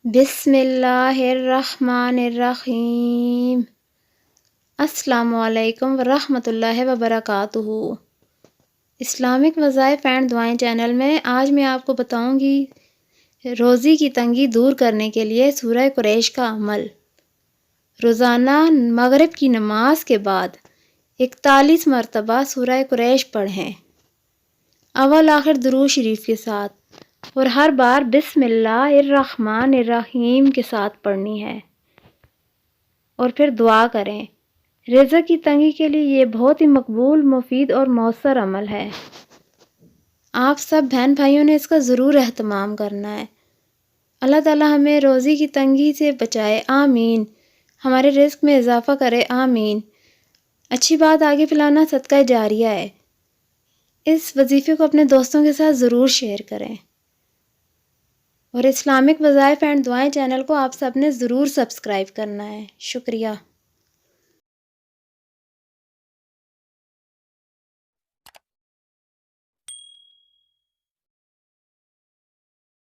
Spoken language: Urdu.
بسم اللہ الرحمن الرحیم۔ السلام علیکم ورحمۃ اللہ وبرکاتہ۔ اسلامک وظائف اینڈ دعائیں چینل میں آج میں آپ کو بتاؤں گی روزی کی تنگی دور کرنے کے لیے سورہ قریش کا عمل۔ روزانہ مغرب کی نماز کے بعد 41 مرتبہ سورہ قریش پڑھیں، اول آخر درود شریف کے ساتھ، اور ہر بار بسم اللہ الرحمن الرحیم کے ساتھ پڑھنی ہے، اور پھر دعا کریں۔ رزق کی تنگی کے لیے یہ بہت ہی مقبول، مفید اور مؤثر عمل ہے۔ آپ سب بہن بھائیوں نے اس کا ضرور اہتمام کرنا ہے۔ اللہ تعالی ہمیں روزی کی تنگی سے بچائے، آمین۔ ہمارے رزق میں اضافہ کرے، آمین۔ اچھی بات آگے پھیلانا صدقہ جاریہ ہے۔ اس وظیفے کو اپنے دوستوں کے ساتھ ضرور شیئر کریں، اور اسلامک وظائف اینڈ دعائیں چینل کو آپ سب نے ضرور سبسکرائب کرنا ہے۔ شکریہ۔